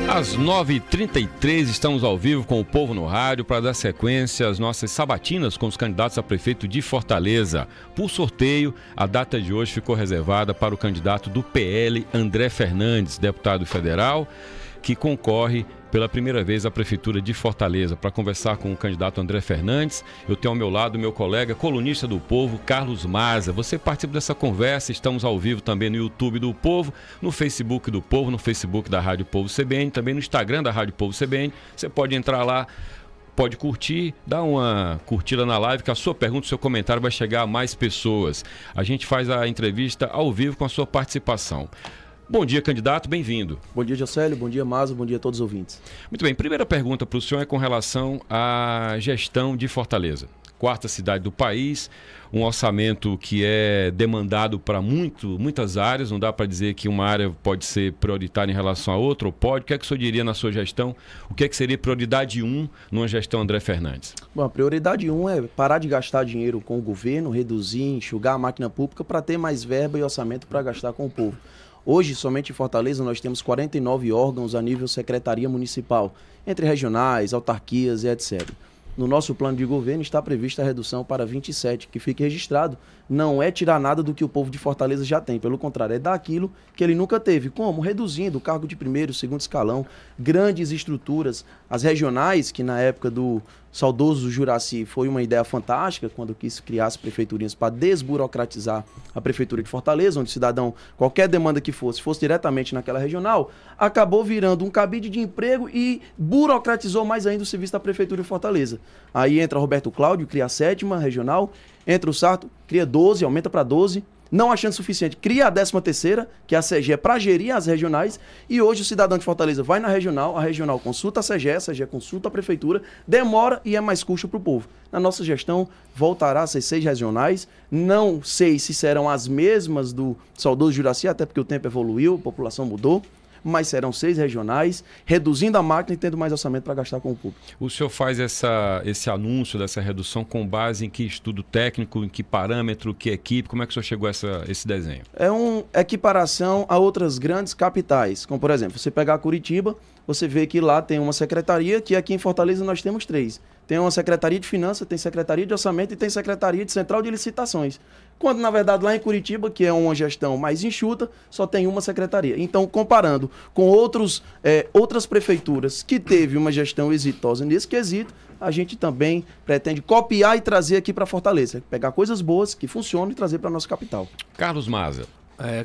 Às 9h33, estamos ao vivo com o Povo no Rádio para dar sequência às nossas sabatinas com os candidatos a prefeito de Fortaleza. Por sorteio, a data de hoje ficou reservada para o candidato do PL, André Fernandes, deputado federal, que concorre pela primeira vez à Prefeitura de Fortaleza. Para conversar com o candidato André Fernandes, eu tenho ao meu lado o meu colega, colunista do Povo, Carlos Maza. Você participa dessa conversa, estamos ao vivo também no YouTube do Povo, no Facebook do Povo, no Facebook da Rádio Povo CBN, também no Instagram da Rádio Povo CBN. Você pode entrar lá, pode curtir, dá uma curtida na live, que a sua pergunta, o seu comentário vai chegar a mais pessoas. A gente faz a entrevista ao vivo com a sua participação. Bom dia, candidato, bem-vindo. Bom dia, Jocélio, bom dia, Mazo, bom dia a todos os ouvintes. Muito bem, primeira pergunta para o senhor é com relação à gestão de Fortaleza. Quarta cidade do país, um orçamento que é demandado para muitas áreas, não dá para dizer que uma área pode ser prioritária em relação a outra, ou pode. O que é que o senhor diria na sua gestão? O que é que seria prioridade 1 numa gestão André Fernandes? Bom, a prioridade 1 é parar de gastar dinheiro com o governo, reduzir, enxugar a máquina pública para ter mais verba e orçamento para gastar com o povo. Hoje, somente em Fortaleza, nós temos 49 órgãos a nível secretaria municipal, entre regionais, autarquias e etc. No nosso plano de governo está prevista a redução para 27, que fique registrado. Não é tirar nada do que o povo de Fortaleza já tem, pelo contrário, é dar aquilo que ele nunca teve. Como? Reduzindo o cargo de primeiro, segundo escalão, grandes estruturas, as regionais, que na época do saudoso Juraci foi uma ideia fantástica, quando quis criar as prefeiturinhas para desburocratizar a prefeitura de Fortaleza, onde o cidadão, qualquer demanda que fosse diretamente naquela regional, acabou virando um cabide de emprego e burocratizou mais ainda o serviço da prefeitura de Fortaleza. Aí entra Roberto Cláudio, cria a 7ª regional, entra o Sarto, cria 12, aumenta para 12, não achando suficiente, cria a 13ª, que é a CGE, para gerir as regionais, e hoje o cidadão de Fortaleza vai na regional, a regional consulta a CGE consulta a prefeitura, demora e é mais custo para o povo. Na nossa gestão, voltará a ser 6 regionais, não sei se serão as mesmas do saudoso Juraci, até porque o tempo evoluiu, a população mudou, mas serão 6 regionais, reduzindo a máquina e tendo mais orçamento para gastar com o público. O senhor faz esse anúncio dessa redução com base em que estudo técnico, em que parâmetro, que equipe? Como é que o senhor chegou a esse desenho? É uma equiparação a outras grandes capitais, como por exemplo, você pegar Curitiba, você vê que lá tem uma secretaria, que aqui em Fortaleza nós temos 3. Tem uma secretaria de finanças, tem secretaria de orçamento e tem secretaria de central de licitações. Quando, na verdade, lá em Curitiba, que é uma gestão mais enxuta, só tem uma secretaria. Então, comparando com outras prefeituras que teve uma gestão exitosa nesse quesito, a gente também pretende copiar e trazer aqui para Fortaleza. Pegar coisas boas que funcionam e trazer para a nossa capital. Carlos Maza.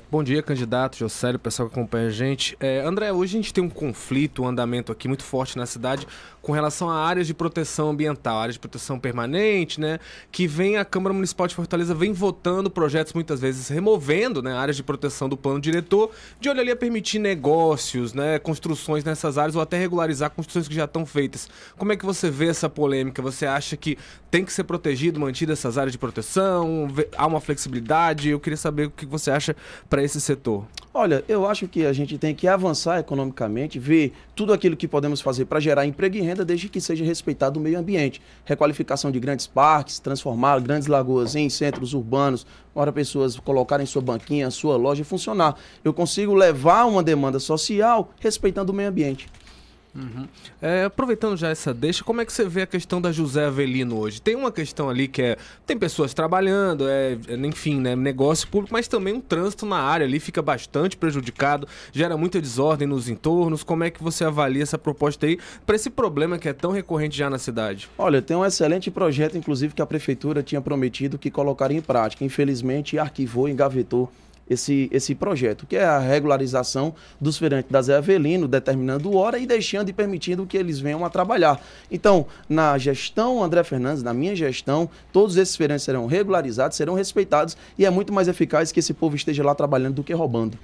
Bom dia, candidato, Jocélio, o pessoal que acompanha a gente. André, hoje a gente tem um conflito, um andamento aqui muito forte na cidade com relação a áreas de proteção ambiental, áreas de proteção permanente, né? Que vem a Câmara Municipal de Fortaleza, vem votando projetos muitas vezes removendo, né, áreas de proteção do plano diretor, de olho ali a permitir negócios, né, construções nessas áreas ou até regularizar construções que já estão feitas. Como é que você vê essa polêmica? Você acha que tem que ser protegido, mantido essas áreas de proteção? Há uma flexibilidade? Eu queria saber o que você acha para esse setor. Olha, eu acho que a gente tem que avançar economicamente, ver tudo aquilo que podemos fazer para gerar emprego e renda, desde que seja respeitado o meio ambiente. Requalificação de grandes parques, transformar grandes lagoas em centros urbanos, para pessoas colocarem sua banquinha, sua loja e funcionar. Eu consigo levar uma demanda social respeitando o meio ambiente. Uhum. Aproveitando já essa deixa, como é que você vê a questão da José Avelino hoje? Tem uma questão ali que tem pessoas trabalhando, enfim, né, negócio público, mas também um trânsito na área ali fica bastante prejudicado, gera muita desordem nos entornos. Como é que você avalia essa proposta aí para esse problema que é tão recorrente já na cidade? Olha, tem um excelente projeto, inclusive, que a prefeitura tinha prometido que colocaria em prática. Infelizmente, arquivou, engavetou esse projeto, que é a regularização dos feirantes da Zé Avelino, determinando hora e deixando e permitindo que eles venham a trabalhar. Então, na gestão André Fernandes, na minha gestão, todos esses feirantes serão regularizados, serão respeitados e é muito mais eficaz que esse povo esteja lá trabalhando do que roubando.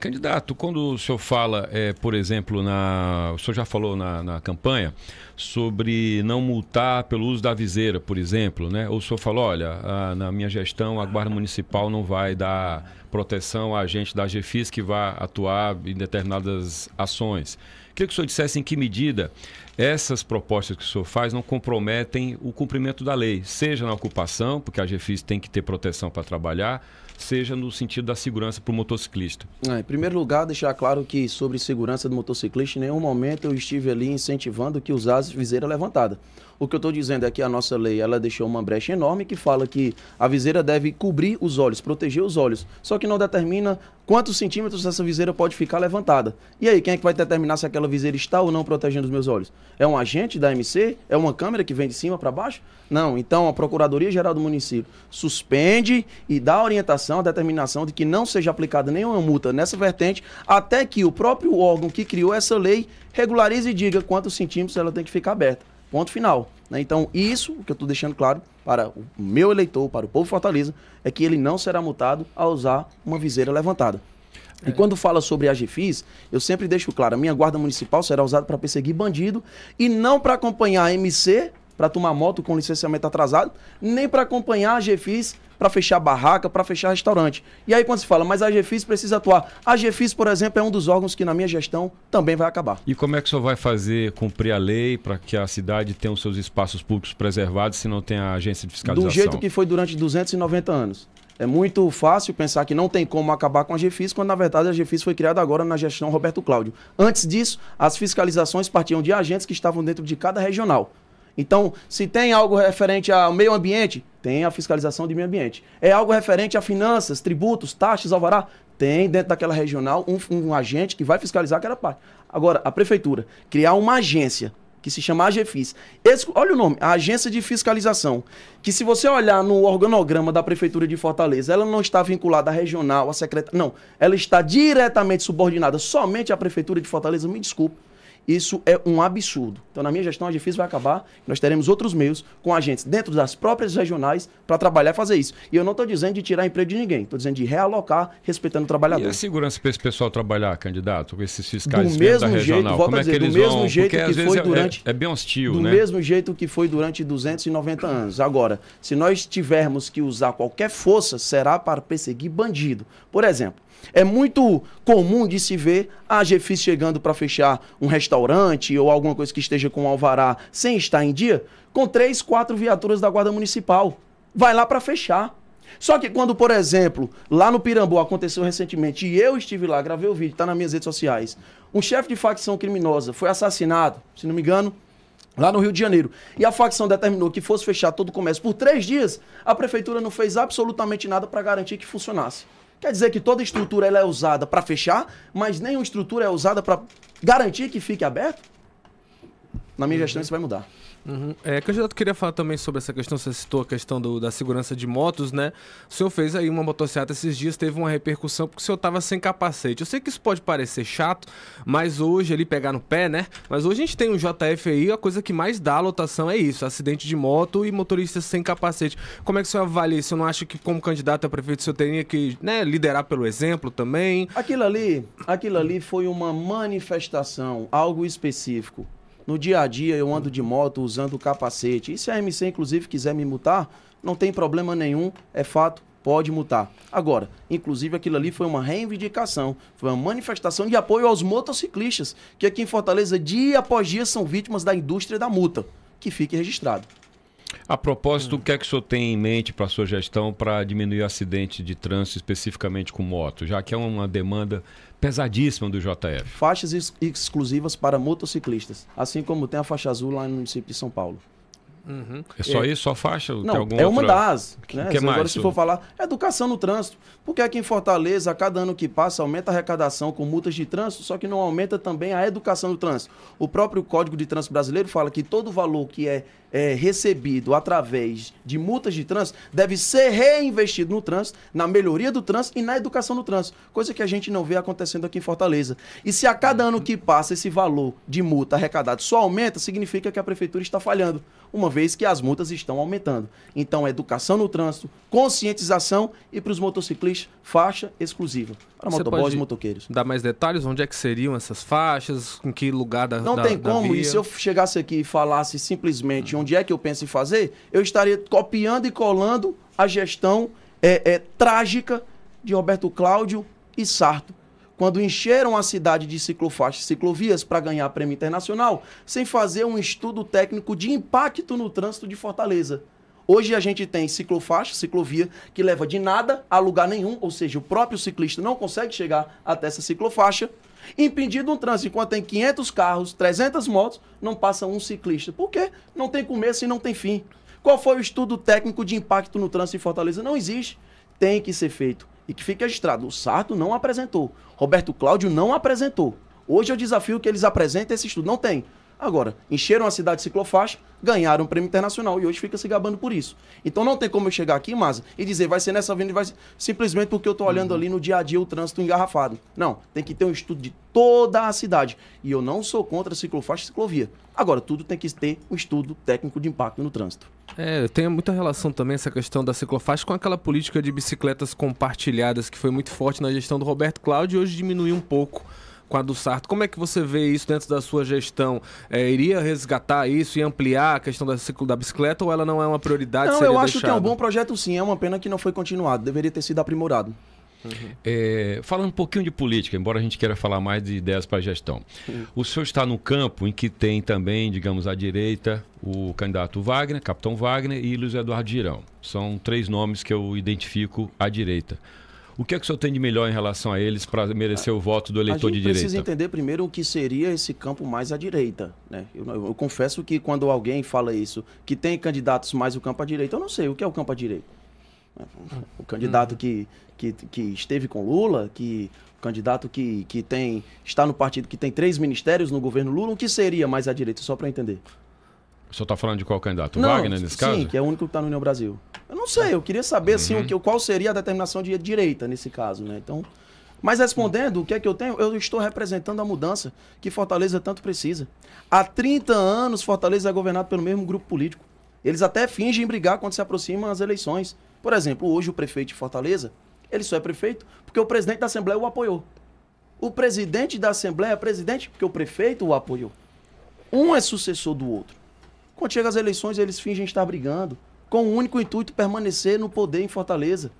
Candidato, quando o senhor fala, por exemplo, o senhor já falou na campanha sobre não multar pelo uso da viseira, por exemplo, né? Ou o senhor falou, olha, na minha gestão a Guarda Municipal não vai dar proteção a agente da GFIS que vai atuar em determinadas ações. Queria que o senhor dissesse em que medida essas propostas que o senhor faz não comprometem o cumprimento da lei, seja na ocupação, porque a GFIS tem que ter proteção para trabalhar, seja no sentido da segurança para o motociclista? Em primeiro lugar, deixar claro que sobre segurança do motociclista, em nenhum momento eu estive ali incentivando que usasse viseira levantada. O que eu estou dizendo é que a nossa lei, ela deixou uma brecha enorme que fala que a viseira deve cobrir os olhos, proteger os olhos, só que não determina quantos centímetros essa viseira pode ficar levantada. E aí, quem é que vai determinar se aquela viseira está ou não protegendo os meus olhos? É um agente da MC? É uma câmera que vem de cima para baixo? Não, então a Procuradoria-Geral do Município suspende e dá a orientação, a determinação de que não seja aplicada nenhuma multa nessa vertente, até que o próprio órgão que criou essa lei regularize e diga quantos centímetros ela tem que ficar aberta. Ponto final. Então, isso, o que eu estou deixando claro para o meu eleitor, para o povo de Fortaleza, é que ele não será multado ao usar uma viseira levantada. E quando fala sobre a GFIS, eu sempre deixo claro, a minha guarda municipal será usada para perseguir bandido e não para acompanhar a MC, para tomar moto com licenciamento atrasado, nem para acompanhar a GFIS para fechar barraca, para fechar restaurante. E aí quando se fala, mas a GFIS precisa atuar. A GFIS, por exemplo, é um dos órgãos que na minha gestão também vai acabar. E como é que o senhor vai fazer cumprir a lei para que a cidade tenha os seus espaços públicos preservados se não tem a agência de fiscalização? Do jeito que foi durante 290 anos. É muito fácil pensar que não tem como acabar com a GFIS, quando na verdade a GFIS foi criada agora na gestão Roberto Cláudio. Antes disso, as fiscalizações partiam de agentes que estavam dentro de cada regional. Então, se tem algo referente ao meio ambiente, tem a fiscalização de meio ambiente. É algo referente a finanças, tributos, taxas, alvará, tem dentro daquela regional um agente que vai fiscalizar aquela parte. Agora, a prefeitura criar uma agência que se chama AGFIS. Olha o nome, a Agência de Fiscalização, que se você olhar no organograma da Prefeitura de Fortaleza, ela não está vinculada à regional, à secretaria, não. Ela está diretamente subordinada somente à Prefeitura de Fortaleza, me desculpe. Isso é um absurdo. Então, na minha gestão, a GFIS vai acabar. Nós teremos outros meios com agentes dentro das próprias regionais para trabalhar e fazer isso. E eu não estou dizendo de tirar emprego de ninguém. Estou dizendo de realocar, respeitando o trabalhador. E a segurança para esse pessoal trabalhar, candidato? Com esses fiscais do mesmo da jeito, regional? volto Como a é que dizer, eles do mesmo vão? jeito Porque que às foi vezes durante... é bem hostil, do né? Do mesmo jeito que foi durante 290 anos. Agora, se nós tivermos que usar qualquer força, será para perseguir bandido. Por exemplo, é muito comum de se ver a GFIS chegando para fechar um restaurante ou alguma coisa que esteja com alvará sem estar em dia, com 3, 4 viaturas da Guarda Municipal. Vai lá para fechar. Só que quando, por exemplo, lá no Pirambu aconteceu recentemente, e eu estive lá, gravei o vídeo, está nas minhas redes sociais, um chefe de facção criminosa foi assassinado, se não me engano, lá no Rio de Janeiro, e a facção determinou que fosse fechar todo o comércio por 3 dias, a prefeitura não fez absolutamente nada para garantir que funcionasse. Quer dizer que toda estrutura ela é usada para fechar, mas nenhuma estrutura é usada para garantir que fique aberto? Na minha gestão isso vai mudar. Candidato, queria falar também sobre essa questão, você citou a questão da segurança de motos, né? O senhor fez aí uma motociata esses dias, teve uma repercussão porque o senhor estava sem capacete. Eu sei que isso pode parecer chato, mas hoje, ali pegar no pé, né? Mas hoje a gente tem um JF aí, a coisa que mais dá a lotação é isso, acidente de moto e motoristas sem capacete. Como é que o senhor avalia isso? Eu não acho que como candidato a prefeito o senhor teria que, né, liderar pelo exemplo também? Aquilo ali foi uma manifestação, algo específico. No dia a dia eu ando de moto usando o capacete. E se a MC, inclusive, quiser me multar, não tem problema nenhum, é fato, pode multar. Agora, inclusive aquilo ali foi uma reivindicação, foi uma manifestação de apoio aos motociclistas, que aqui em Fortaleza, dia após dia, são vítimas da indústria da multa. Que fique registrado. A propósito, o que é que o senhor tem em mente para a sua gestão para diminuir acidente de trânsito, especificamente com moto, já que é uma demanda pesadíssima do JF? Faixas exclusivas para motociclistas, assim como tem a faixa azul lá no município de São Paulo. É só isso? Só faixa? Não, tem alguma é uma outra... das. Né? Que mais, agora, se for falar, educação no trânsito. Porque aqui em Fortaleza, a cada ano que passa, aumenta a arrecadação com multas de trânsito, só que não aumenta também a educação no trânsito. O próprio Código de Trânsito Brasileiro fala que todo valor que é recebido através de multas de trânsito deve ser reinvestido no trânsito, na melhoria do trânsito e na educação no trânsito. Coisa que a gente não vê acontecendo aqui em Fortaleza. E se a cada ano que passa esse valor de multa arrecadado só aumenta, significa que a prefeitura está falhando, uma vez que as multas estão aumentando. Então, educação no trânsito, conscientização e para os motociclistas, faixa exclusiva. Para motoboys e motoqueiros. Dar mais detalhes? Onde é que seriam essas faixas? Em que lugar da Não tem como. E se eu chegasse aqui e falasse simplesmente onde é que eu penso em fazer, eu estaria copiando e colando a gestão trágica de Roberto Cláudio e Sarto, quando encheram a cidade de ciclofaixas e ciclovias para ganhar prêmio internacional, sem fazer um estudo técnico de impacto no trânsito de Fortaleza. Hoje a gente tem ciclofaixa, ciclovia, que leva de nada a lugar nenhum, ou seja, o próprio ciclista não consegue chegar até essa ciclofaixa. Impedido um trânsito, enquanto tem 500 carros, 300 motos, não passa um ciclista. Por quê? Não tem começo e não tem fim. Qual foi o estudo técnico de impacto no trânsito em Fortaleza? Não existe. Tem que ser feito. E que fique registrado. O Sarto não apresentou. Roberto Cláudio não apresentou. Hoje eu desafio que eles apresentem esse estudo. Não tem. Agora, encheram a cidade de ciclofaixa, ganharam um prêmio internacional e hoje fica se gabando por isso. Então não tem como eu chegar aqui, Maza, e dizer vai ser nessa avenida, vai ser... simplesmente porque eu estou olhando ali no dia a dia o trânsito engarrafado. Não, tem que ter um estudo de toda a cidade. E eu não sou contra ciclofaixa e ciclovia. Agora, tudo tem que ter um estudo técnico de impacto no trânsito. Tem muita relação também essa questão da ciclofaixa com aquela política de bicicletas compartilhadas que foi muito forte na gestão do Roberto Cláudio e hoje diminuiu um pouco com a do Sarto. Como é que você vê isso dentro da sua gestão? Iria resgatar isso e ampliar a questão da bicicleta ou ela não é uma prioridade? Não, eu acho que é um bom projeto sim, é uma pena que não foi continuado, deveria ter sido aprimorado. Falando um pouquinho de política, embora a gente queira falar mais de ideias para a gestão. O senhor está no campo em que tem também, digamos, à direita, o candidato Wagner, capitão Wagner e Luiz Eduardo Girão. São 3 nomes que eu identifico à direita. O que é que o senhor tem de melhor em relação a eles para merecer o voto do eleitor de direita? A gente precisa entender primeiro o que seria esse campo mais à direita, né? Eu confesso que quando alguém fala isso, que tem candidatos mais o campo à direita, eu não sei o que é o campo à direita. O candidato que esteve com Lula, o candidato que está no partido que tem 3 ministérios no governo Lula, o que seria mais à direita, só para entender? O senhor está falando de qual candidato? Não, Wagner, nesse caso? Sim, que é o único que está no União Brasil. Eu não sei, eu queria saber assim, qual seria a determinação de direita nesse caso, né? Então, mas respondendo, o que é que eu tenho? Eu estou representando a mudança que Fortaleza tanto precisa. Há 30 anos, Fortaleza é governado pelo mesmo grupo político. Eles até fingem brigar quando se aproximam as eleições. Por exemplo, hoje o prefeito de Fortaleza, ele só é prefeito porque o presidente da Assembleia o apoiou. O presidente da Assembleia é presidente porque o prefeito o apoiou. Um é sucessor do outro. Quando chega as eleições, eles fingem estar brigando, com o único intuito de permanecer no poder em Fortaleza.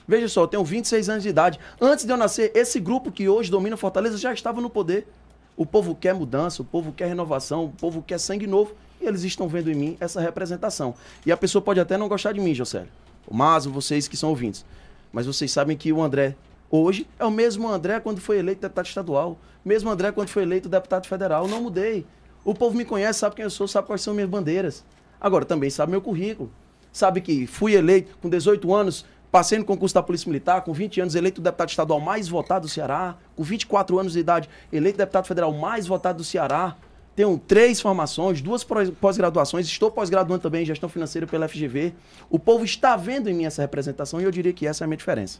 Veja só, eu tenho 26 anos de idade. Antes de eu nascer, esse grupo que hoje domina Fortaleza já estava no poder. O povo quer mudança, o povo quer renovação, o povo quer sangue novo. E eles estão vendo em mim essa representação. E a pessoa pode até não gostar de mim, Josélio. Mas vocês que são ouvintes. Mas vocês sabem que o André, hoje, é o mesmo André quando foi eleito deputado estadual. Mesmo André quando foi eleito deputado federal. Eu não mudei. O povo me conhece, sabe quem eu sou, sabe quais são minhas bandeiras. Agora, também sabe meu currículo. Sabe que fui eleito com 18 anos, passei no concurso da Polícia Militar, com 20 anos eleito deputado estadual mais votado do Ceará, com 24 anos de idade eleito deputado federal mais votado do Ceará. Tenho 3 formações, 2 pós-graduações, estou pós-graduando também em gestão financeira pela FGV. O povo está vendo em mim essa representação e eu diria que essa é a minha diferença.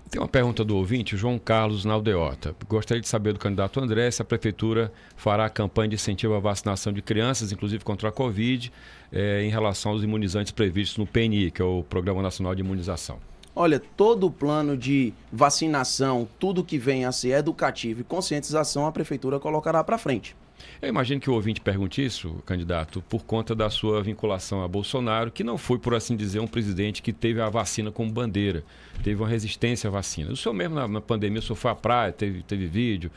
Tem uma pergunta do ouvinte, o João Carlos Naldeota. Gostaria de saber do candidato André se a prefeitura fará campanha de incentivo à vacinação de crianças, inclusive contra a Covid, em relação aos imunizantes previstos no PNI, que é o Programa Nacional de Imunização. Olha, todo o plano de vacinação, tudo que vem a ser educativo e conscientização, a prefeitura colocará para frente. Eu imagino que o ouvinte pergunte isso, candidato, por conta da sua vinculação a Bolsonaro, que não foi, por assim dizer, um presidente que teve a vacina como bandeira, teve uma resistência à vacina. O senhor mesmo na pandemia, o senhor foi à praia, teve vídeo,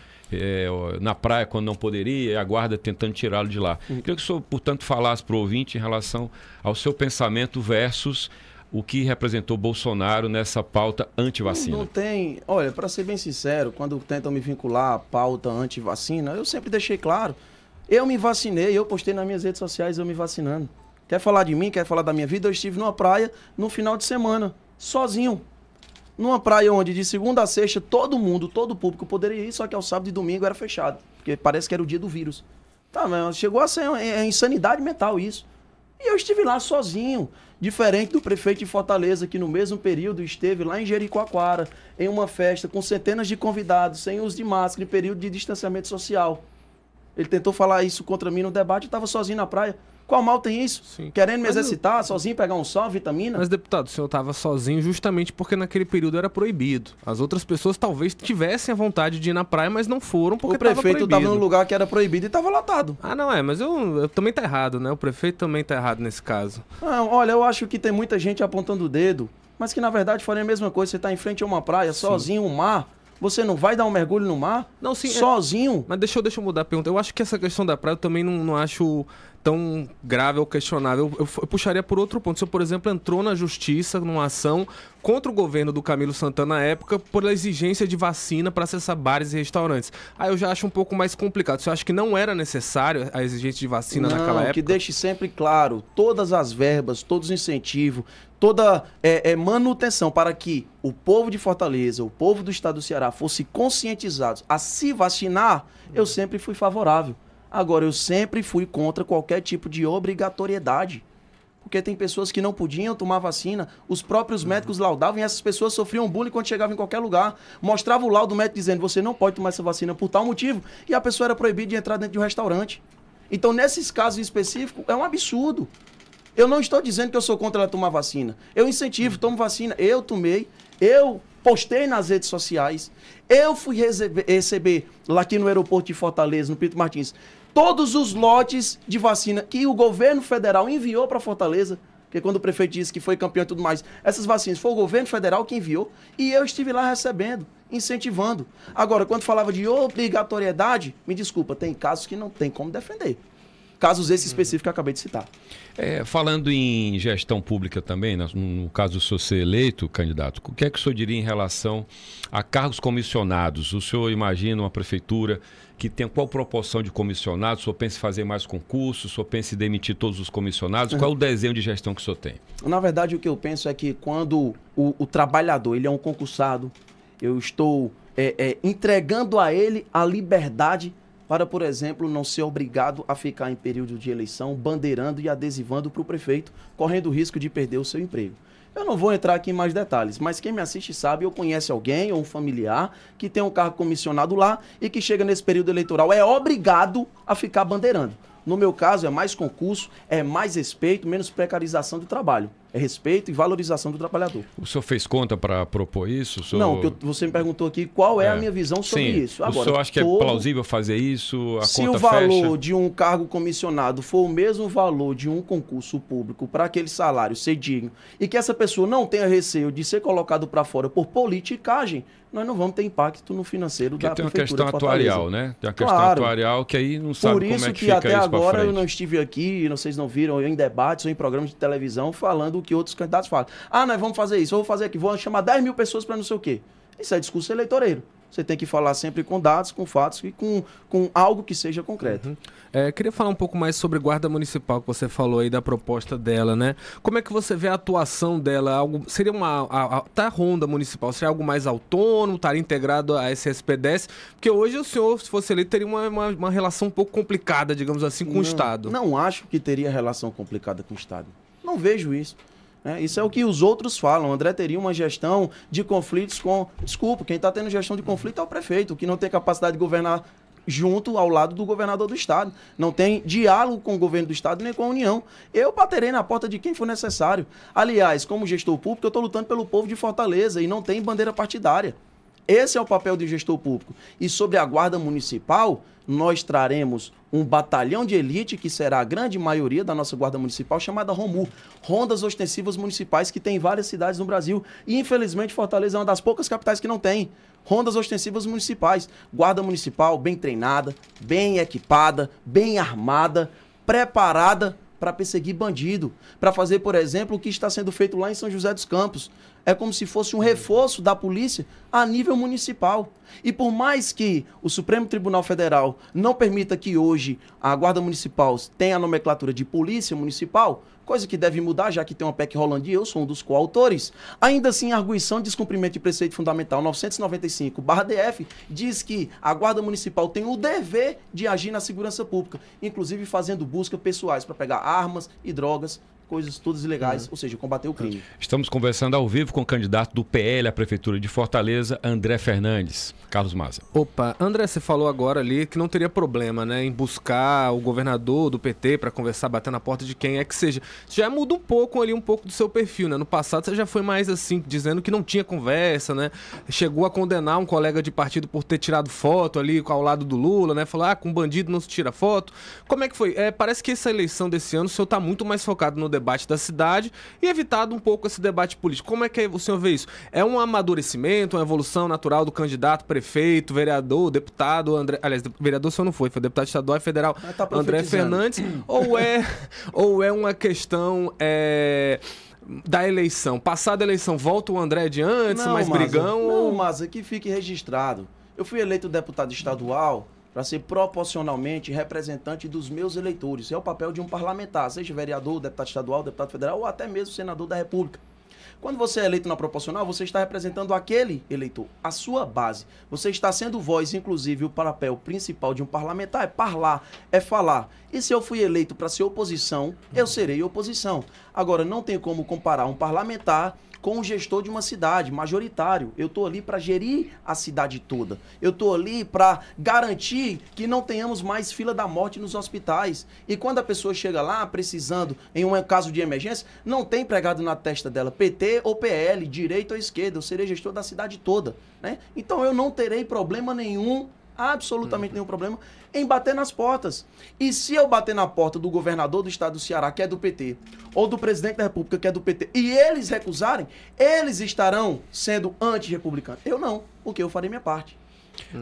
na praia quando não poderia, e a guarda tentando tirá-lo de lá. Queria que o senhor, portanto, falasse para o ouvinte em relação ao seu pensamento versus o que representou Bolsonaro nessa pauta anti-vacina. Não tem... Olha, para ser bem sincero, quando tentam me vincular à pauta anti-vacina, eu sempre deixei claro. Eu me vacinei, eu postei nas minhas redes sociais eu me vacinando. Quer falar de mim, quer falar da minha vida? Eu estive numa praia no final de semana, sozinho. Numa praia onde de segunda a sexta todo mundo, todo o público poderia ir, só que ao sábado e domingo era fechado. Porque parece que era o dia do vírus. Tá, mas chegou a ser insanidade mental isso. E eu estive lá sozinho, diferente do prefeito de Fortaleza, que no mesmo período esteve lá em Jericoacoara, em uma festa com centenas de convidados, sem uso de máscara, em período de distanciamento social. Ele tentou falar isso contra mim no debate e estava sozinho na praia. Qual mal tem isso? Sim. Querendo me exercitar, sozinho, pegar um sol, vitamina? Mas, deputado, o senhor estava sozinho justamente porque naquele período era proibido. As outras pessoas talvez tivessem a vontade de ir na praia, mas não foram porque estava proibido. O prefeito estava num lugar que era proibido e estava lotado. Ah, não é, mas eu também tá errado, né? O prefeito também tá errado nesse caso. Não, olha, eu acho que tem muita gente apontando o dedo, mas que na verdade faria a mesma coisa. Você está em frente a uma praia, sozinho, um mar... Você não vai dar um mergulho no mar? Não, sim, sozinho? Mas deixa eu mudar a pergunta. Eu acho que essa questão da praia eu também não acho tão grave ou questionável. Eu puxaria por outro ponto. O senhor, por exemplo, entrou na justiça numa ação contra o governo do Camilo Santana na época pela exigência de vacina para acessar bares e restaurantes. Aí eu já acho um pouco mais complicado. Você acha que não era necessário a exigência de vacina naquela época? Que deixe sempre claro, todas as verbas, todos os incentivos, toda manutenção para que o povo de Fortaleza, o povo do estado do Ceará fosse conscientizados a se vacinar, eu sempre fui favorável. Agora, eu sempre fui contra qualquer tipo de obrigatoriedade. Porque tem pessoas que não podiam tomar vacina, os próprios médicos laudavam e essas pessoas sofriam bullying quando chegavam em qualquer lugar. Mostrava o laudo do médico dizendo, você não pode tomar essa vacina por tal motivo, e a pessoa era proibida de entrar dentro de um restaurante. Então, nesses casos específicos, é um absurdo. Eu não estou dizendo que eu sou contra ela tomar vacina. Eu incentivo, tomo vacina. Eu tomei, eu postei nas redes sociais, eu fui receber lá aqui no aeroporto de Fortaleza, no Pinto Martins, todos os lotes de vacina que o governo federal enviou para Fortaleza, porque quando o prefeito disse que foi campeão e tudo mais, essas vacinas foi o governo federal que enviou e eu estive lá recebendo, incentivando. Agora, quando falava de obrigatoriedade, me desculpa, tem casos que não tem como defender. Casos esses específicos que eu acabei de citar. Falando em gestão pública também, no caso do senhor ser eleito, candidato, o que é que o senhor diria em relação a cargos comissionados? O senhor imagina uma prefeitura que tem qual proporção de comissionados? O senhor pensa em fazer mais concursos? O senhor pensa em demitir todos os comissionados? Qual é o desenho de gestão que o senhor tem? Na verdade, o que eu penso é que quando o trabalhador ele é um concursado, eu estou entregando a ele a liberdade para, por exemplo, não ser obrigado a ficar em período de eleição bandeirando e adesivando para o prefeito, correndo o risco de perder o seu emprego. Eu não vou entrar aqui em mais detalhes, mas quem me assiste sabe, ou conhece alguém ou um familiar que tem um cargo comissionado lá e que chega nesse período eleitoral, é obrigado a ficar bandeirando. No meu caso, é mais concurso, é mais respeito, menos precarização do trabalho. É respeito e valorização do trabalhador. O senhor fez conta para propor isso? Senhor... Não, você me perguntou aqui qual é a minha visão sobre isso. Agora, o senhor acha que é plausível fazer isso? Se o valor de um cargo comissionado for o mesmo valor de um concurso público para aquele salário ser digno e que essa pessoa não tenha receio de ser colocado para fora por politicagem, nós não vamos ter impacto no financeiro da prefeitura. Porque tem uma questão atuarial, né? Tem uma questão atuarial que aí não sabe como é que fica isso. Por isso que até agora eu não estive aqui, vocês não viram, em debates ou em programas de televisão falando o que outros candidatos falam. Nós vamos fazer isso, eu vou fazer aqui, vou chamar 10 mil pessoas para não sei o quê. Isso é discurso eleitoreiro. Você tem que falar sempre com dados, com fatos e com algo que seja concreto. Queria falar um pouco mais sobre guarda municipal, que você falou aí da proposta dela, né? Como é que você vê a atuação dela? Seria a ronda municipal, seria algo mais autônomo, estaria integrado à SSP10? Porque hoje o senhor, se fosse eleito, teria uma relação um pouco complicada, digamos assim, com o Estado. Não acho que teria relação complicada com o Estado. Não vejo isso. Isso é o que os outros falam. O André teria uma gestão de conflitos com... Desculpa, quem está tendo gestão de conflito é o prefeito, que não tem capacidade de governar junto ao lado do governador do Estado. Não tem diálogo com o governo do Estado nem com a União. Eu baterei na porta de quem for necessário. Aliás, como gestor público, eu estou lutando pelo povo de Fortaleza e não tem bandeira partidária. Esse é o papel do gestor público. E sobre a guarda municipal, nós traremos um batalhão de elite, que será a grande maioria da nossa guarda municipal, chamada ROMU, Rondas Ostensivas Municipais, que tem em várias cidades no Brasil. E, infelizmente, Fortaleza é uma das poucas capitais que não tem Rondas Ostensivas Municipais. Guarda municipal bem treinada, bem equipada, bem armada, preparada para perseguir bandido, para fazer, por exemplo, o que está sendo feito lá em São José dos Campos. É como se fosse um reforço da polícia a nível municipal. E por mais que o Supremo Tribunal Federal não permita que hoje a Guarda Municipal tenha a nomenclatura de Polícia Municipal, coisa que deve mudar, já que tem uma PEC rolando e eu sou um dos coautores, ainda assim a arguição de descumprimento de preceito fundamental 995/DF diz que a Guarda Municipal tem o dever de agir na segurança pública, inclusive fazendo busca pessoais para pegar armas e drogas, coisas todas ilegais, ou seja, combater o crime. Estamos conversando ao vivo com o candidato do PL à Prefeitura de Fortaleza, André Fernandes. Carlos Maza. Opa, André, você falou agora ali que não teria problema, né, em buscar o governador do PT para conversar, bater na porta de quem é que seja. Isso já muda um pouco do seu perfil, né? No passado você já foi mais assim, dizendo que não tinha conversa, né? Chegou a condenar um colega de partido por ter tirado foto ali ao lado do Lula, né? Falou, com bandido não se tira foto. Como é que foi? Parece que essa eleição desse ano o senhor está muito mais focado no debate debate da cidade e evitado um pouco esse debate político. Como é que o senhor vê isso? É um amadurecimento, uma evolução natural do candidato, prefeito, vereador, deputado, aliás, vereador só não foi deputado estadual e federal, André Fernandes, ou é uma questão da eleição? Passada a eleição, volta o André de antes, mais brigão? Não, mas que fique registrado. Eu fui eleito deputado estadual para ser proporcionalmente representante dos meus eleitores. É o papel de um parlamentar, seja vereador, deputado estadual, deputado federal ou até mesmo senador da República. Quando você é eleito na proporcional, você está representando aquele eleitor, a sua base. Você está sendo voz, inclusive o papel principal de um parlamentar é parlar, é falar. E se eu fui eleito para ser oposição, eu serei oposição. Agora, não tem como comparar um parlamentar com o gestor de uma cidade, majoritário. Eu estou ali para gerir a cidade toda. Eu estou ali para garantir que não tenhamos mais fila da morte nos hospitais. E quando a pessoa chega lá precisando, em um caso de emergência, não tem pregado na testa dela PT ou PL, direita ou esquerda. Eu serei gestor da cidade toda, né? Então eu não terei problema nenhum, absolutamente nenhum problema, em bater nas portas. E se eu bater na porta do governador do estado do Ceará, que é do PT, ou do presidente da República, que é do PT, e eles recusarem, eles estarão sendo anti-republicanos. Eu não, porque eu farei minha parte.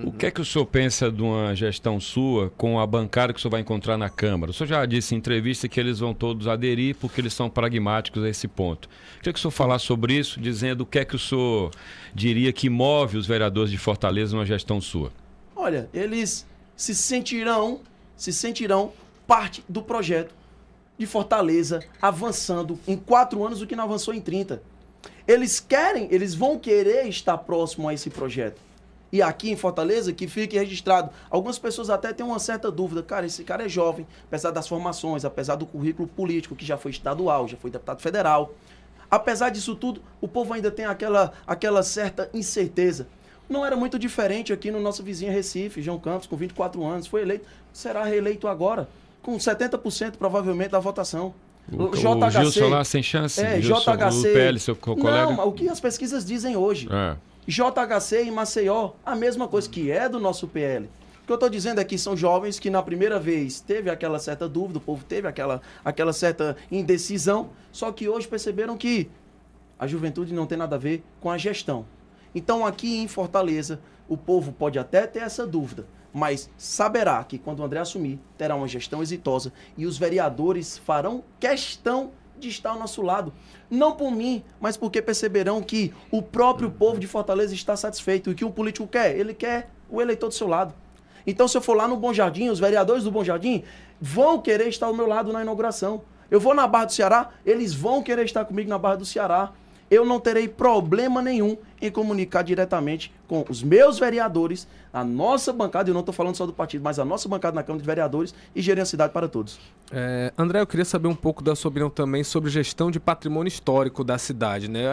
O que é que o senhor pensa de uma gestão sua com a bancada que o senhor vai encontrar na Câmara? O senhor já disse em entrevista que eles vão todos aderir porque eles são pragmáticos a esse ponto. Queria que o senhor falasse sobre isso, dizendo o que é que o senhor diria que move os vereadores de Fortaleza numa gestão sua. Olha, eles se sentirão parte do projeto de Fortaleza avançando em 4 anos o que não avançou em 30. Eles vão querer estar próximo a esse projeto. E aqui em Fortaleza, que fique registrado, algumas pessoas até têm uma certa dúvida. Cara, esse cara é jovem, apesar das formações, apesar do currículo político, que já foi estadual, já foi deputado federal. Apesar disso tudo, o povo ainda tem aquela certa incerteza. Não era muito diferente aqui no nosso vizinho Recife, João Campos, com 24 anos, foi eleito, será reeleito agora, com 70% provavelmente da votação. O Gilson lá sem chance? Gilson, JHC. O PL, seu colega? Não, o que as pesquisas dizem hoje. JHC em Maceió, a mesma coisa que é do nosso PL. O que eu estou dizendo é que são jovens que na primeira vez teve aquela certa dúvida, o povo teve aquela certa indecisão, só que hoje perceberam que a juventude não tem nada a ver com a gestão. Então aqui em Fortaleza, o povo pode até ter essa dúvida, mas saberá que quando o André assumir, terá uma gestão exitosa e os vereadores farão questão de estar ao nosso lado. Não por mim, mas porque perceberão que o próprio povo de Fortaleza está satisfeito. E o que um político quer? Ele quer o eleitor do seu lado. Então, se eu for lá no Bom Jardim, os vereadores do Bom Jardim vão querer estar ao meu lado na inauguração. Eu vou na Barra do Ceará, eles vão querer estar comigo na Barra do Ceará. Eu não terei problema nenhum em comunicar diretamente com os meus vereadores, a nossa bancada, eu não estou falando só do partido, mas a nossa bancada na Câmara de Vereadores e gerir a cidade para todos. André, eu queria saber um pouco da sua opinião também sobre gestão de patrimônio histórico da cidade, né?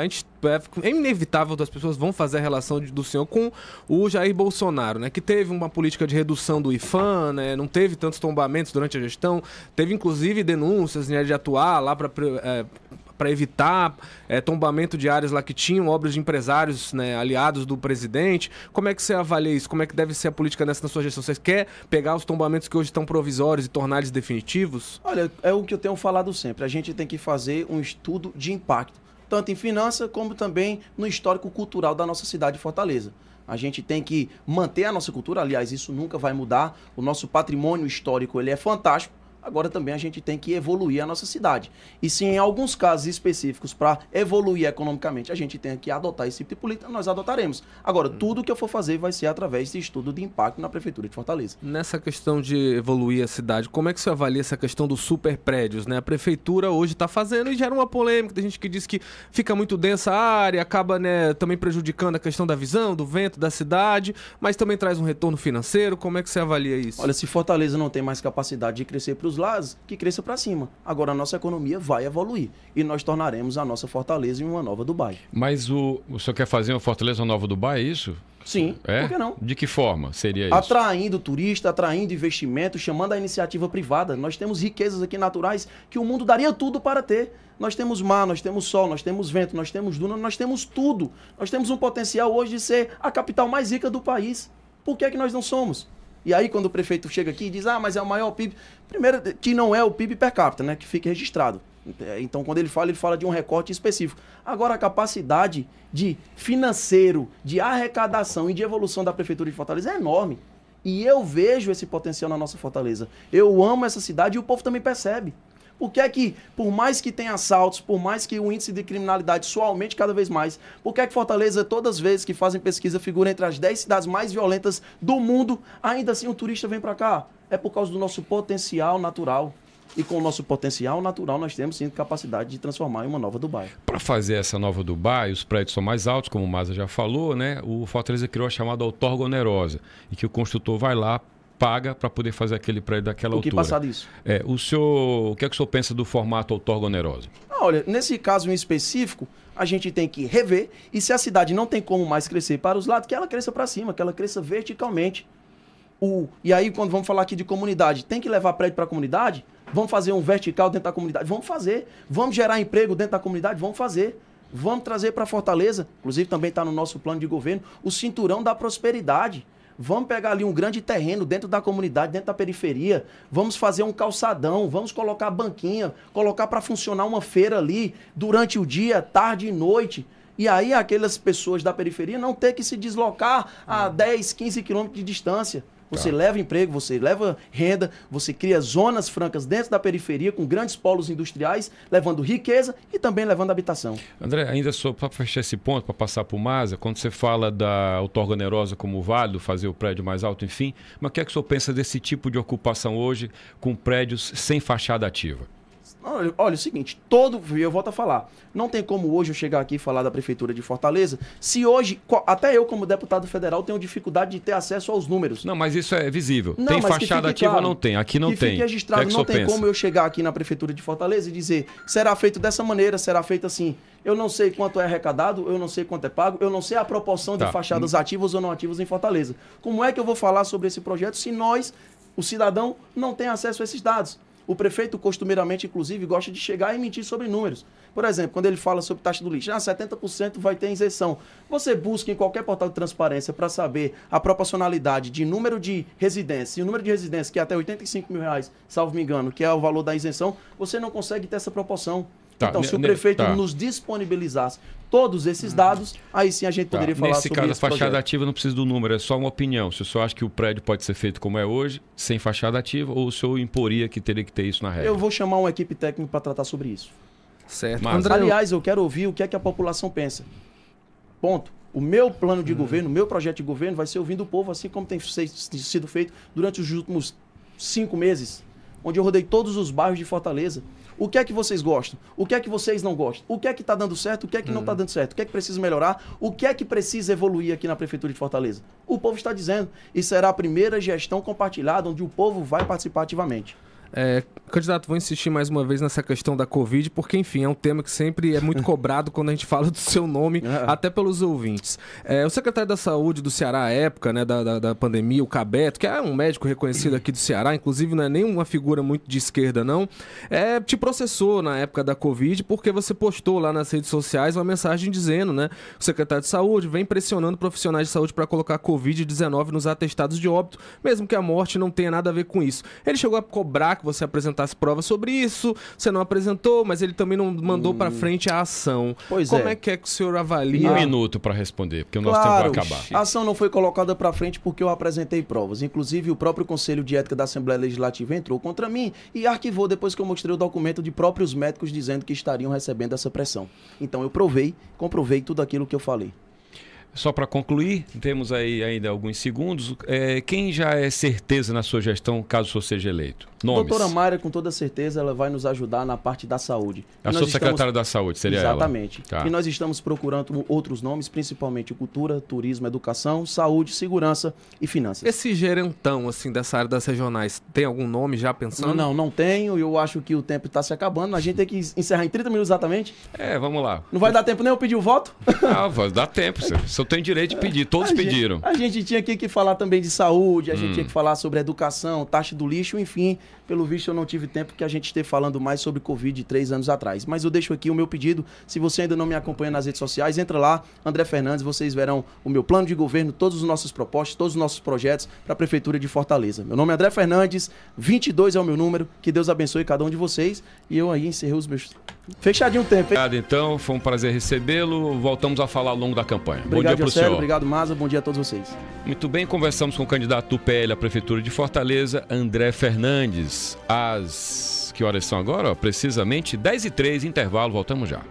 É inevitável que as pessoas vão fazer a relação do senhor com o Jair Bolsonaro, né? Que teve uma política de redução do IFAM, né? Não teve tantos tombamentos durante a gestão, teve inclusive denúncias, né, de atuar lá para evitar tombamento de áreas lá que tinham obras de empresários, né, aliados do presidente. Como é que você avalia isso? Como é que deve ser a política nessa na sua gestão? Você quer pegar os tombamentos que hoje estão provisórios e tornar eles definitivos? Olha, é o que eu tenho falado sempre. A gente tem que fazer um estudo de impacto, tanto em finança como também no histórico cultural da nossa cidade de Fortaleza. A gente tem que manter a nossa cultura, aliás, isso nunca vai mudar. O nosso patrimônio histórico, ele é fantástico. Agora também a gente tem que evoluir a nossa cidade. E se em alguns casos específicos, para evoluir economicamente, a gente tem que adotar esse tipo de política, nós adotaremos. Agora, tudo que eu for fazer vai ser através de estudo de impacto na Prefeitura de Fortaleza. Nessa questão de evoluir a cidade, como é que você avalia essa questão dos super prédios, né? A Prefeitura hoje está fazendo e gera uma polêmica. Tem gente que diz que fica muito densa a área, acaba, né, também prejudicando a questão da visão, do vento, da cidade, mas também traz um retorno financeiro. Como é que você avalia isso? Olha, se Fortaleza não tem mais capacidade de crescer para os lados, que cresça para cima. Agora a nossa economia vai evoluir e nós tornaremos a nossa Fortaleza em uma nova Dubai. Mas o senhor quer fazer uma Fortaleza uma nova Dubai, é isso? Sim, por que não? De que forma seria isso? Atraindo turista, atraindo investimento, chamando a iniciativa privada. Nós temos riquezas aqui naturais que o mundo daria tudo para ter. Nós temos mar, nós temos sol, nós temos vento, nós temos duna, nós temos tudo. Nós temos um potencial hoje de ser a capital mais rica do país. Por que é que nós não somos? E aí, quando o prefeito chega aqui e diz, mas é o maior PIB... Primeiro, que não é o PIB per capita, né? Que fique registrado. Então, quando ele fala de um recorte específico. Agora, a capacidade de financeiro, de arrecadação e de evolução da Prefeitura de Fortaleza é enorme. E eu vejo esse potencial na nossa Fortaleza. Eu amo essa cidade e o povo também percebe. Por que é que, por mais que tenha assaltos, por mais que o índice de criminalidade só aumente cada vez mais, por que é que Fortaleza, todas as vezes que fazem pesquisa, figura entre as 10 cidades mais violentas do mundo, ainda assim o turista vem para cá? É por causa do nosso potencial natural. E com o nosso potencial natural, nós temos sim capacidade de transformar em uma nova Dubai. Para fazer essa nova Dubai, os prédios são mais altos, como o Maza já falou, né? O Fortaleza criou a chamada outorga onerosa, em que o construtor vai lá, paga para poder fazer aquele prédio daquela altura. O que passar disso? O que é que o senhor pensa do formato outorga onerosa? Olha, nesse caso em específico, a gente tem que rever, e se a cidade não tem como mais crescer para os lados, que ela cresça para cima, que ela cresça verticalmente. E aí, quando vamos falar aqui de comunidade, tem que levar prédio para a comunidade? Vamos fazer um vertical dentro da comunidade? Vamos fazer. Vamos gerar emprego dentro da comunidade? Vamos fazer. Vamos trazer para Fortaleza, inclusive também está no nosso plano de governo, o cinturão da prosperidade. Vamos pegar ali um grande terreno dentro da comunidade, dentro da periferia. Vamos fazer um calçadão, vamos colocar banquinha, colocar para funcionar uma feira ali durante o dia, tarde e noite. E aí aquelas pessoas da periferia não ter que se deslocar a 10, 15 quilômetros de distância. Você leva emprego, você leva renda, você cria zonas francas dentro da periferia com grandes polos industriais, levando riqueza e também levando habitação. André, ainda só para fechar esse ponto, para passar para o Maza, quando você fala da outorga onerosa como válido, fazer o prédio mais alto, enfim, mas o que é que o senhor pensa desse tipo de ocupação hoje com prédios sem fachada ativa? Olha, o seguinte, eu volto a falar, não tem como hoje eu chegar aqui e falar da Prefeitura de Fortaleza, se hoje, até eu como deputado federal tenho dificuldade de ter acesso aos números. Não, mas isso é visível. Não, tem fachada ativa claro, ou não tem? Aqui não que tem. Fique registrado, não tem como eu chegar aqui na Prefeitura de Fortaleza e dizer, será feito dessa maneira, será feito assim. Eu não sei quanto é arrecadado, eu não sei quanto é pago, eu não sei a proporção de fachadas ativas ou não ativas em Fortaleza. Como é que eu vou falar sobre esse projeto se nós, o cidadão, não tem acesso a esses dados? O prefeito, costumeiramente, inclusive, gosta de chegar e mentir sobre números. Por exemplo, quando ele fala sobre taxa do lixo, 70% vai ter isenção. Você busca em qualquer portal de transparência para saber a proporcionalidade de número de residências, e o número de residências, que é até R$85 mil, salvo me engano, que é o valor da isenção, você não consegue ter essa proporção. Então, se o prefeito nos disponibilizasse todos esses dados, aí sim a gente poderia falar sobre isso. Nesse caso, a fachada ativa não precisa do número, é só uma opinião. Se o senhor acha que o prédio pode ser feito como é hoje, sem fachada ativa, ou o senhor imporia que teria que ter isso na regra? Eu vou chamar uma equipe técnica para tratar sobre isso. Certo. Mas, aliás, eu quero ouvir o que é que a população pensa. Ponto. O meu plano de governo, o meu projeto de governo vai ser ouvindo o povo, assim como tem sido feito durante os últimos 5 meses, onde eu rodei todos os bairros de Fortaleza. O que é que vocês gostam? O que é que vocês não gostam? O que é que está dando certo? O que é que não está dando certo? O que é que precisa melhorar? O que é que precisa evoluir aqui na Prefeitura de Fortaleza? O povo está dizendo. E será a primeira gestão compartilhada onde o povo vai participar ativamente. Candidato, vou insistir mais uma vez nessa questão da Covid, porque, enfim, é um tema que sempre é muito cobrado quando a gente fala do seu nome, até pelos ouvintes. O secretário da Saúde do Ceará, à época, né, da pandemia, o Cabeto, que é um médico reconhecido aqui do Ceará, inclusive não é nem uma figura muito de esquerda, não, te processou na época da Covid, porque você postou lá nas redes sociais uma mensagem dizendo, né, que o secretário de Saúde vem pressionando profissionais de saúde para colocar Covid-19 nos atestados de óbito, mesmo que a morte não tenha nada a ver com isso. Ele chegou a cobrar que você apresentasse provas sobre isso, você não apresentou, mas ele também não mandou para frente a ação. Como é que o senhor avalia? 1 minuto para responder, porque o nosso tempo vai acabar. A ação não foi colocada para frente porque eu apresentei provas. Inclusive, o próprio Conselho de Ética da Assembleia Legislativa entrou contra mim e arquivou depois que eu mostrei o documento de próprios médicos dizendo que estariam recebendo essa pressão. Então, eu comprovei tudo aquilo que eu falei. Só para concluir, temos aí ainda alguns segundos. Quem já é certeza na sua gestão, caso o senhor seja eleito? Nomes. Doutora Mayra, com toda certeza, ela vai nos ajudar na parte da saúde. A sua secretária da Saúde, seria ela? Exatamente. E nós estamos procurando outros nomes, principalmente cultura, turismo, educação, saúde, segurança e finanças. Esse gerentão, assim, dessa área das regionais, tem algum nome já pensando? Não tenho. Eu acho que o tempo está se acabando. A gente tem que encerrar em 30 minutos exatamente. Vamos lá. Não vai dar tempo nem eu pedir o voto? Vai dar tempo. Se eu eu tenho direito de pedir, todos pediram. A gente tinha aqui que falar também de saúde, a gente tinha que falar sobre educação, taxa do lixo, enfim. Pelo visto, eu não tive tempo que a gente esteja falando mais sobre Covid 3 anos atrás. Mas eu deixo aqui o meu pedido. Se você ainda não me acompanha nas redes sociais, entra lá, André Fernandes, vocês verão o meu plano de governo, todos os nossos propostas, todos os nossos projetos para a Prefeitura de Fortaleza. Meu nome é André Fernandes, 22 é o meu número. Que Deus abençoe cada um de vocês. E eu aí encerrei os meus... Fechadinho o tempo. Obrigado, então. Foi um prazer recebê-lo. Voltamos a falar ao longo da campanha. Obrigado, bom dia para o senhor. Obrigado, Maza. Bom dia a todos vocês. Muito bem, conversamos com o candidato do PL à Prefeitura de Fortaleza, André Fernandes. Que horas são agora? Precisamente 10h03, intervalo. Voltamos já.